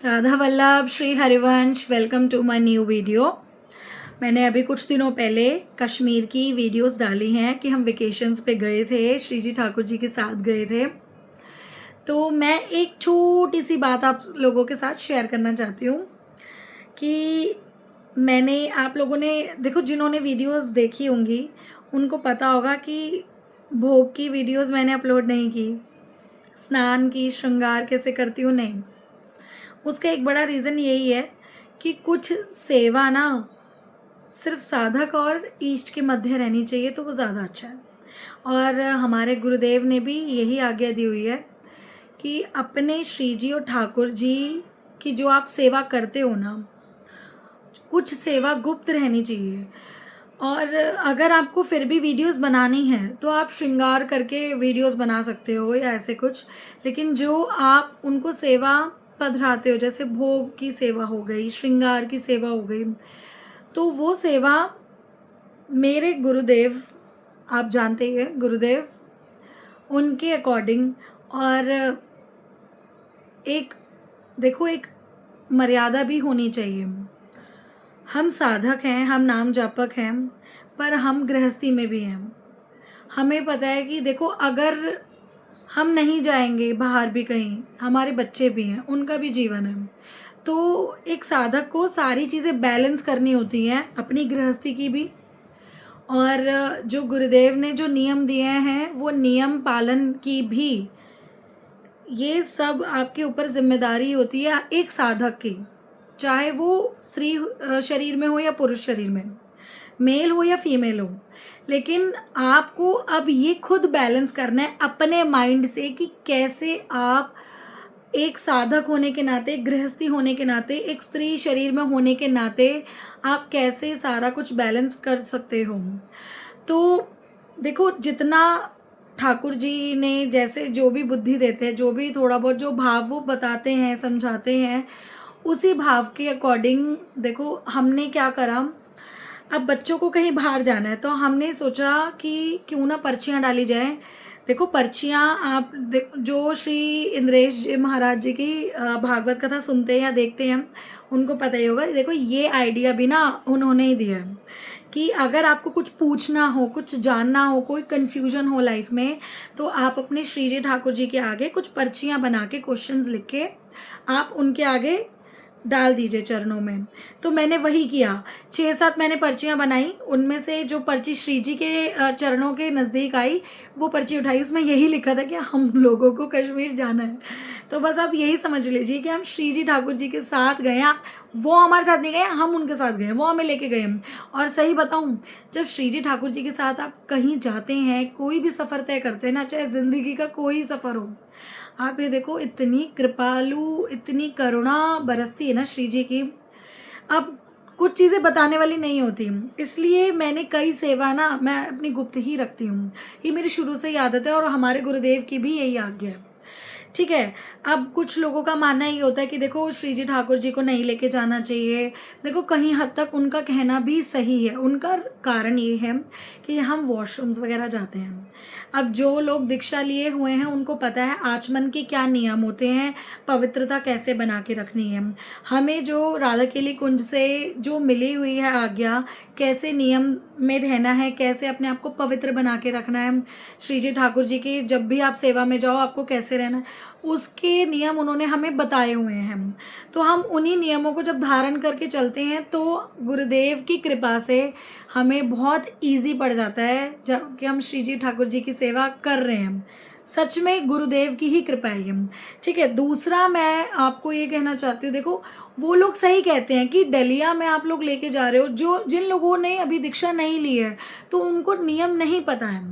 Radha Vallabh Shri Harivansh, welcome to my new video. मैंने अभी कुछ दिनों पहले कश्मीर की वीडियोस डाली हैं कि हम वेकेशंस पे गए थे, श्री जी ठाकुर जी के साथ गए थे। तो मैं एक छोटी सी बात आप लोगों के साथ शेयर करना चाहती हूँ कि मैंने आप लोगों ने देखो, जिन्होंने वीडियोस देखी होंगी उनको पता होगा कि भोग की वीडियोस मैंने अपलोड नहीं की, स्नान की, श्रृंगार कैसे करती हूँ नहीं। उसका एक बड़ा रीज़न यही है कि कुछ सेवा ना सिर्फ साधक और ईष्ट के मध्य रहनी चाहिए, तो वो ज़्यादा अच्छा है। और हमारे गुरुदेव ने भी यही आज्ञा दी हुई है कि अपने श्री जी और ठाकुर जी की जो आप सेवा करते हो ना, कुछ सेवा गुप्त रहनी चाहिए। और अगर आपको फिर भी वीडियोस बनानी है तो आप श्रृंगार करके वीडियोस बना सकते हो या ऐसे कुछ, लेकिन जो आप उनको सेवा पधराते हो, जैसे भोग की सेवा हो गई, श्रृंगार की सेवा हो गई, तो वो सेवा मेरे गुरुदेव, आप जानते ही हैं गुरुदेव, उनके अकॉर्डिंग। और एक देखो, एक मर्यादा भी होनी चाहिए। हम साधक हैं, हम नाम जापक हैं, पर हम गृहस्थी में भी हैं। हमें पता है कि देखो, अगर हम नहीं जाएंगे बाहर भी कहीं, हमारे बच्चे भी हैं, उनका भी जीवन है। तो एक साधक को सारी चीज़ें बैलेंस करनी होती हैं, अपनी गृहस्थी की भी। और जो गुरुदेव ने जो नियम दिए हैं वो नियम पालन की भी, ये सब आपके ऊपर जिम्मेदारी होती है एक साधक की, चाहे वो स्त्री शरीर में हो या पुरुष शरीर में, मेल हो या फीमेल हो। लेकिन आपको अब ये खुद बैलेंस करना है अपने माइंड से कि कैसे आप एक साधक होने के नाते, गृहस्थी होने के नाते, एक स्त्री शरीर में होने के नाते आप कैसे सारा कुछ बैलेंस कर सकते हो। तो देखो, जितना ठाकुर जी ने जैसे जो भी बुद्धि देते हैं, जो भी थोड़ा बहुत जो भाव वो बताते हैं, समझाते हैं, उसी भाव के अकॉर्डिंग देखो हमने क्या करा। अब बच्चों को कहीं बाहर जाना है तो हमने सोचा कि क्यों ना पर्चियाँ डाली जाए। देखो पर्चियाँ, आप जो श्री इंद्रेश जी महाराज जी की भागवत कथा सुनते हैं या देखते हैं उनको पता ही होगा। देखो ये आइडिया भी ना उन्होंने ही दिया है कि अगर आपको कुछ पूछना हो, कुछ जानना हो, कोई कन्फ्यूजन हो लाइफ में, तो आप अपने श्री जी ठाकुर जी के आगे कुछ पर्चियाँ बना के, क्वेश्चंस लिख के आप उनके आगे डाल दीजिए चरणों में। तो मैंने वही किया, 6-7 मैंने पर्चियाँ बनाई, उनमें से जो पर्ची श्री जी के चरणों के नज़दीक आई वो पर्ची उठाई, उसमें यही लिखा था कि हम लोगों को कश्मीर जाना है। तो बस आप यही समझ लीजिए कि हम श्री जी ठाकुर जी के साथ गए हैं, वो हमारे साथ नहीं गए, हम उनके साथ गए, वो हमें लेके गए। और सही बताऊं, जब श्री जी ठाकुर जी के साथ आप कहीं जाते हैं, कोई भी सफ़र तय करते हैं ना, चाहे ज़िंदगी का कोई सफ़र हो, आप ये देखो इतनी कृपालु, इतनी करुणा बरसती है ना श्री जी की। अब कुछ चीज़ें बताने वाली नहीं होती, इसलिए मैंने कई सेवा ना मैं अपनी गुप्त ही रखती हूँ। ये मेरी शुरू से ही आदत है और हमारे गुरुदेव की भी यही आज्ञा है। ठीक है। अब कुछ लोगों का मानना ये होता है कि देखो श्री जी ठाकुर जी को नहीं लेके जाना चाहिए। देखो कहीं हद तक उनका कहना भी सही है। उनका कारण ये है कि हम वॉशरूम्स वगैरह जाते हैं। अब जो लोग दीक्षा लिए हुए हैं उनको पता है आचमन के क्या नियम होते हैं, पवित्रता कैसे बना के रखनी है। हमें जो राधा केली कुंज से जो मिली हुई है आज्ञा, कैसे नियम में रहना है, कैसे अपने आप को पवित्र बना के रखना है, श्री जी ठाकुर जी की जब भी आप सेवा में जाओ आपको कैसे रहना है, उसके नियम उन्होंने हमें बताए हुए हैं। तो हम उन्हीं नियमों को जब धारण करके चलते हैं तो गुरुदेव की कृपा से हमें बहुत इजी पड़ जाता है जब कि हम श्री जी ठाकुर जी की सेवा कर रहे हैं। सच में गुरुदेव की ही कृपा है ये। ठीक है। दूसरा मैं आपको ये कहना चाहती हूँ, देखो वो लोग सही कहते हैं कि डलिया में आप लोग लेके जा रहे हो, जो जिन लोगों ने अभी दीक्षा नहीं ली है तो उनको नियम नहीं पता है।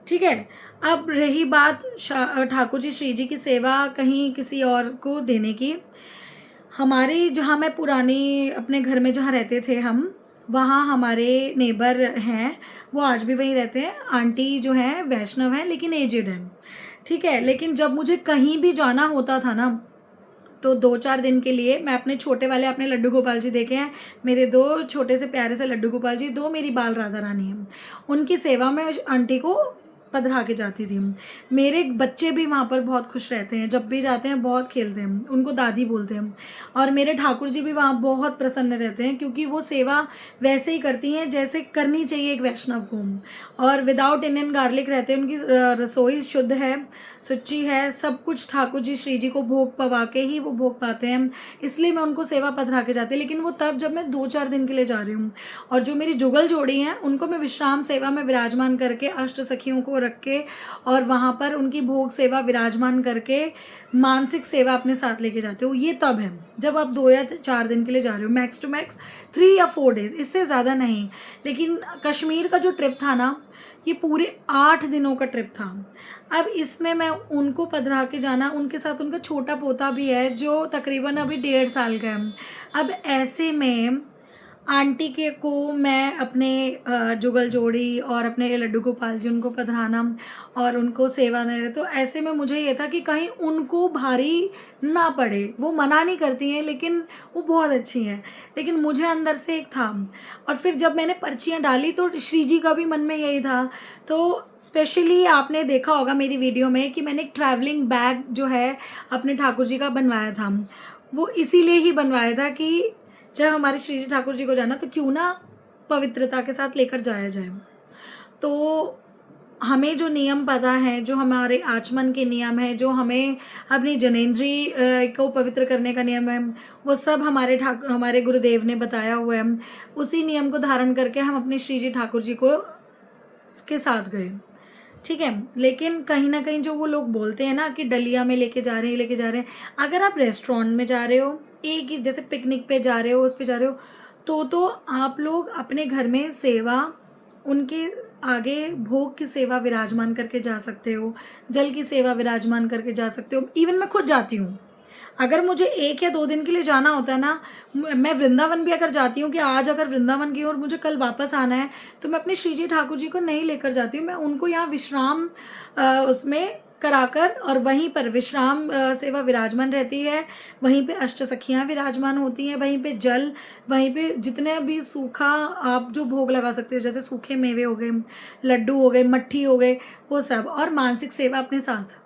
ठीक है। अब रही बात ठाकुर जी श्री जी की सेवा कहीं किसी और को देने की, हमारे जहाँ मैं पुरानी अपने घर में जहाँ रहते थे हम, वहाँ हमारे नेबर हैं, वो आज भी वहीं रहते हैं। आंटी जो है वैष्णव है लेकिन एजेड है। ठीक है। लेकिन जब मुझे कहीं भी जाना होता था ना, तो 2-4 दिन के लिए मैं अपने छोटे वाले, अपने लड्डू गोपाल जी देखे हैं, मेरे 2 छोटे से प्यारे से लड्डू गोपाल जी, 2 मेरी बाल राधा रानी हैं, उनकी सेवा में आंटी को पधरा के जाती थी। मेरे बच्चे भी वहाँ पर बहुत खुश रहते हैं, जब भी जाते हैं बहुत खेलते हैं, उनको दादी बोलते हैं। और मेरे ठाकुर जी भी वहाँ बहुत प्रसन्न रहते हैं, क्योंकि वो सेवा वैसे ही करती हैं जैसे करनी चाहिए एक वैष्णव को। और विदाउट इंडियन गार्लिक रहते हैं, उनकी रसोई शुद्ध है, सच्ची है, सब कुछ ठाकुर जी श्री जी को भोग पवा के ही वो भोग पाते हैं, इसलिए मैं उनको सेवा पधरा के जाती। लेकिन वो तब जब मैं 2-4 दिन के लिए जा रही हूँ। और जो मेरी जुगल जोड़ी हैं उनको मैं विश्राम सेवा में विराजमान करके अष्ट सखियों को रख के और वहाँ पर उनकी भोग सेवा विराजमान करके मानसिक सेवा अपने साथ लेके जाते हो। ये तब है जब आप 2 या 4 दिन के लिए जा रहे हो, मैक्स टू मैक्स 3 या 4 डेज, इससे ज़्यादा नहीं। लेकिन कश्मीर का जो ट्रिप था ना, ये पूरे 8 दिनों का ट्रिप था। अब इसमें मैं उनको पधरा के जाना, उनके साथ उनका छोटा पोता भी है जो तकरीबन अभी 1.5 साल का है। अब ऐसे में आंटी के को मैं अपने जुगल जोड़ी और अपने लड्डू गोपाल जी उनको पधराना और उनको सेवा देना, तो ऐसे में मुझे ये था कि कहीं उनको भारी ना पड़े। वो मना नहीं करती हैं, लेकिन वो बहुत अच्छी हैं, लेकिन मुझे अंदर से एक था। और फिर जब मैंने पर्चियाँ डाली तो श्री जी का भी मन में यही था। तो स्पेशली आपने देखा होगा मेरी वीडियो में कि मैंने एक ट्रैवलिंग बैग जो है अपने ठाकुर जी का बनवाया था। वो इसीलिए ही बनवाया था कि जब हमारे श्री जी ठाकुर जी को जाना तो क्यों ना पवित्रता के साथ लेकर जाया जाए। तो हमें जो नियम पता है, जो हमारे आचमन के नियम है, जो हमें अपनी जनेंद्री को पवित्र करने का नियम है, वो सब हमारे गुरुदेव ने बताया हुआ है। उसी नियम को धारण करके हम अपने श्री जी ठाकुर जी को के साथ गए, ठीक है। लेकिन कहीं ना कहीं जो वो लोग बोलते हैं ना कि डलिया में लेके जा रहे हैं, अगर आप रेस्टोरेंट में जा रहे हो, एक ही जैसे पिकनिक पे जा रहे हो, उस पे जा रहे हो, तो आप लोग अपने घर में सेवा उनके आगे भोग की सेवा विराजमान करके जा सकते हो, जल की सेवा विराजमान करके जा सकते हो। इवन मैं खुद जाती हूँ, अगर मुझे 1 या 2 दिन के लिए जाना होता है ना, मैं वृंदावन भी अगर जाती हूँ कि आज अगर वृंदावन गई और मुझे कल वापस आना है, तो मैं अपने श्री जी ठाकुर जी को नहीं लेकर जाती हूँ। मैं उनको यहाँ विश्राम उसमें कराकर और वहीं पर विश्राम सेवा विराजमान रहती है, वहीं पे अष्ट सखियाँ विराजमान होती हैं, वहीं पे जल, वहीं पे जितने भी सूखा आप जो भोग लगा सकते हो, जैसे सूखे मेवे हो गए, लड्डू हो गए, मट्ठी हो गए, वो सब, और मानसिक सेवा अपने साथ।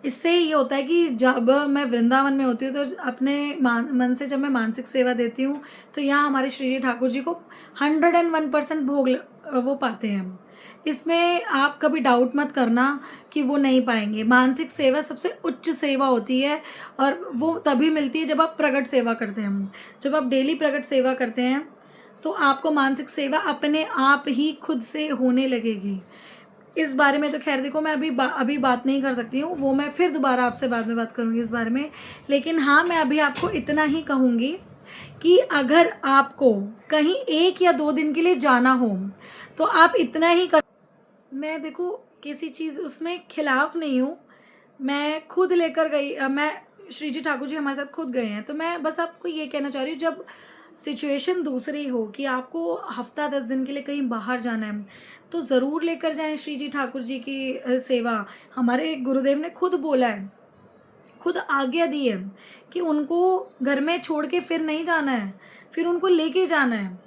इससे ये होता है कि जब मैं वृंदावन में होती हूँ तो अपने मन से जब मैं मानसिक सेवा देती हूँ, तो यहाँ हमारे श्री जी ठाकुर जी को 101% भोग वो पाते हैं। इसमें आप कभी डाउट मत करना कि वो नहीं पाएंगे। मानसिक सेवा सबसे उच्च सेवा होती है, और वो तभी मिलती है जब आप प्रगट सेवा करते हैं। जब आप डेली प्रगट सेवा करते हैं तो आपको मानसिक सेवा अपने आप ही खुद से होने लगेगी। इस बारे में तो खैर देखो, मैं अभी बात नहीं कर सकती हूँ, वो मैं फिर दोबारा आपसे बाद में बात करूँगी इस बारे में। लेकिन हाँ, मैं अभी आपको इतना ही कहूँगी कि अगर आपको कहीं 1 या 2 दिन के लिए जाना हो तो आप इतना ही कर। मैं देखो किसी चीज़ उसमें खिलाफ नहीं हूँ, मैं खुद लेकर गई, मैं श्री जी ठाकुर जी हमारे साथ खुद गए हैं, तो मैं बस आपको ये कहना चाह रही हूँ, जब सिचुएशन दूसरी हो कि आपको हफ्ता 10 दिन के लिए कहीं बाहर जाना है, तो ज़रूर लेकर जाएं श्री जी ठाकुर जी की सेवा। हमारे गुरुदेव ने खुद बोला है, खुद आज्ञा दी है कि उनको घर में छोड़ के फिर नहीं जाना है, फिर उनको लेके जाना है।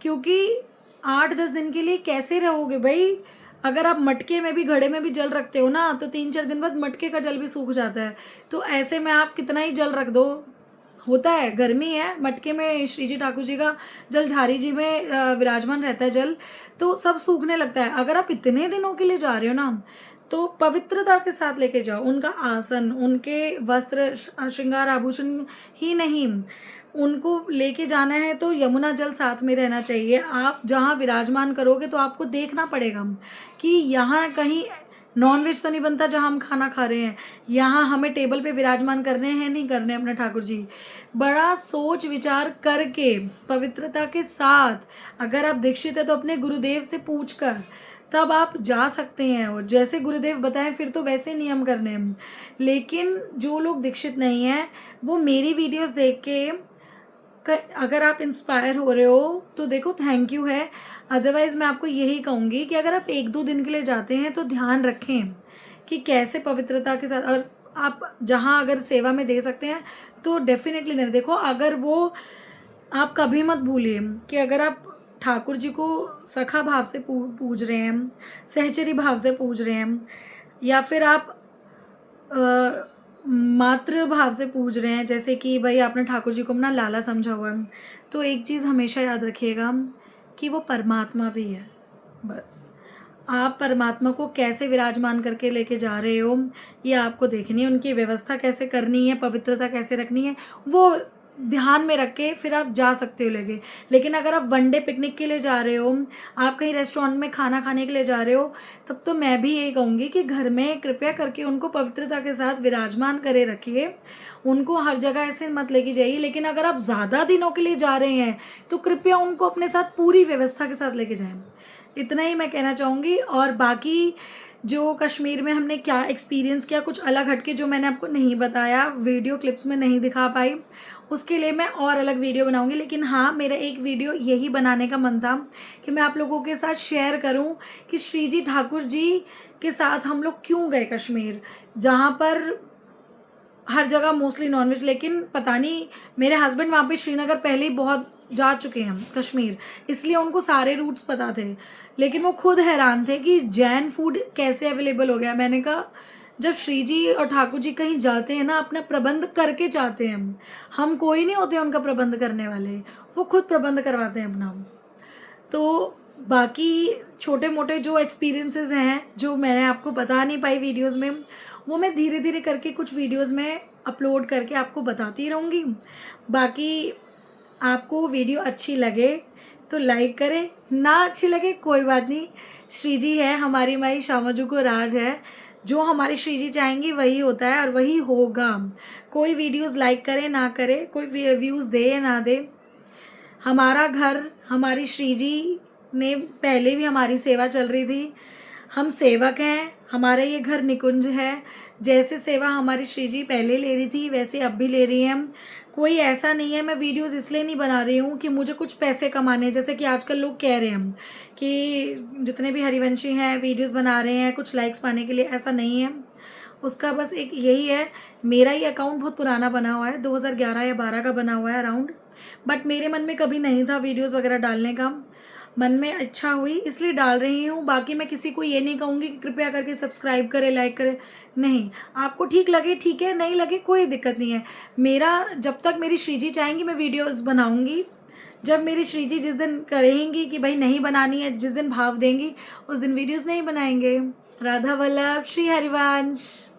क्योंकि 8-10 दिन के लिए कैसे रहोगे भाई? अगर आप मटके में भी, घड़े में भी जल रखते हो ना, तो 3-4 दिन बाद मटके का जल भी सूख जाता है। तो ऐसे में आप कितना ही जल रख दो, होता है, गर्मी है, मटके में श्री जी ठाकुर जी का जल झारी जी में विराजमान रहता है जल, तो सब सूखने लगता है। अगर आप इतने दिनों के लिए जा रहे हो ना, तो पवित्रता के साथ लेके जाओ। उनका आसन, उनके वस्त्र, श्रृंगार आभूषण ही नहीं, उनको लेके जाना है तो यमुना जल साथ में रहना चाहिए। आप जहाँ विराजमान करोगे तो आपको देखना पड़ेगा कि यहाँ कहीं नॉनवेज तो नहीं बनता जहाँ हम खाना खा रहे हैं, यहाँ हमें टेबल पे विराजमान करने हैं नहीं करने अपने ठाकुर जी। बड़ा सोच विचार करके पवित्रता के साथ, अगर आप दीक्षित है तो अपने गुरुदेव से पूछ कर तब आप जा सकते हैं, और जैसे गुरुदेव बताएं फिर तो वैसे नियम करने हैं। लेकिन जो लोग दीक्षित नहीं हैं वो मेरी वीडियोस देख के अगर आप इंस्पायर हो रहे हो तो देखो थैंक यू है। अदरवाइज़ मैं आपको यही कहूँगी कि अगर आप 1-2 दिन के लिए जाते हैं तो ध्यान रखें कि कैसे पवित्रता के साथ, और आप जहाँ अगर सेवा में दे सकते हैं तो डेफिनेटली दें। देखो, अगर वो आप कभी मत भूलिए कि अगर आप ठाकुर जी को सखा भाव से पूज रहे हैं, सहचरी भाव से पूज रहे हैं, या फिर आप मातृ भाव से पूज रहे हैं, जैसे कि भाई आपने ठाकुर जी को अपना लाला समझा हुआ है, तो एक चीज़ हमेशा याद रखिएगा कि वो परमात्मा भी है। बस आप परमात्मा को कैसे विराजमान करके लेके जा रहे हो ये आपको देखनी है, उनकी व्यवस्था कैसे करनी है, पवित्रता कैसे रखनी है, वो ध्यान में रख के फिर आप जा सकते हो लेके। लेकिन अगर आप वनडे पिकनिक के लिए जा रहे हो, आप कहीं रेस्टोरेंट में खाना खाने के लिए जा रहे हो, तब तो मैं भी यही कहूँगी कि घर में कृपया करके उनको पवित्रता के साथ विराजमान करे रखिए, उनको हर जगह ऐसे मत लेके जाइए। लेकिन अगर आप ज़्यादा दिनों के लिए जा रहे हैं तो कृपया उनको अपने साथ पूरी व्यवस्था के साथ लेके जाएं। इतना ही मैं कहना चाहूँगी। और बाकी जो कश्मीर में हमने क्या एक्सपीरियंस किया, कुछ अलग हटके जो मैंने आपको नहीं बताया, वीडियो क्लिप्स में नहीं दिखा पाई, उसके लिए मैं और अलग वीडियो बनाऊंगी। लेकिन हाँ, मेरा एक वीडियो यही बनाने का मन था कि मैं आप लोगों के साथ शेयर करूं कि श्री जी ठाकुर जी के साथ हम लोग क्यों गए कश्मीर, जहाँ पर हर जगह मोस्टली नॉनवेज। लेकिन पता नहीं, मेरे हस्बैंड वहाँ पे श्रीनगर पहले ही बहुत जा चुके हैं कश्मीर, इसलिए उनको सारे रूट्स पता थे। लेकिन वो खुद हैरान थे कि जैन फूड कैसे अवेलेबल हो गया। मैंने कहा जब श्री जी और ठाकुर जी कहीं जाते हैं ना, अपना प्रबंध करके जाते हैं। हम कोई नहीं होते उनका प्रबंध करने वाले, वो खुद प्रबंध करवाते हैं अपना। तो बाकी छोटे मोटे जो एक्सपीरियंसेस हैं जो मैंने आपको बता नहीं पाई वीडियोस में, वो मैं धीरे धीरे करके कुछ वीडियोस में अपलोड करके आपको बताती रहूँगी। बाकी आपको वीडियो अच्छी लगे तो लाइक करें, ना अच्छी लगे कोई बात नहीं। श्री जी है हमारी माई, शामाजू को राज है, जो हमारी श्री जी चाहेंगी वही होता है और वही होगा। कोई वीडियोस लाइक करे ना करे, कोई व्यूज़ दे या ना दे, हमारा घर हमारी श्री जी ने पहले भी हमारी सेवा चल रही थी, हम सेवक हैं, हमारा ये घर निकुंज है। जैसे सेवा हमारी श्री जी पहले ले रही थी वैसे अब भी ले रही हैं। कोई ऐसा नहीं है, मैं वीडियोस इसलिए नहीं बना रही हूँ कि मुझे कुछ पैसे कमाने हैं, जैसे कि आजकल लोग कह रहे हैं कि जितने भी हरिवंशी हैं वीडियोस बना रहे हैं कुछ लाइक्स पाने के लिए, ऐसा नहीं है। उसका बस एक यही है, मेरा ये अकाउंट बहुत पुराना बना हुआ है, 2011 या 12 का बना हुआ है अराउंड। बट मेरे मन में कभी नहीं था वीडियोस वगैरह डालने का, मन में इच्छा हुई इसलिए डाल रही हूँ। बाकी मैं किसी को ये नहीं कहूँगी कि कृपया करके सब्सक्राइब करें, लाइक करें, नहीं। आपको ठीक लगे ठीक है, नहीं लगे कोई दिक्कत नहीं है। मेरा जब तक मेरी श्री जी चाहेंगी मैं वीडियोस बनाऊँगी, जब मेरी श्री जी जिस दिन कहेंगी कि भाई नहीं बनानी है, जिस दिन भाव देंगी उस दिन वीडियोस नहीं बनाएंगे। राधा वल्लभ, श्री हरिवंश।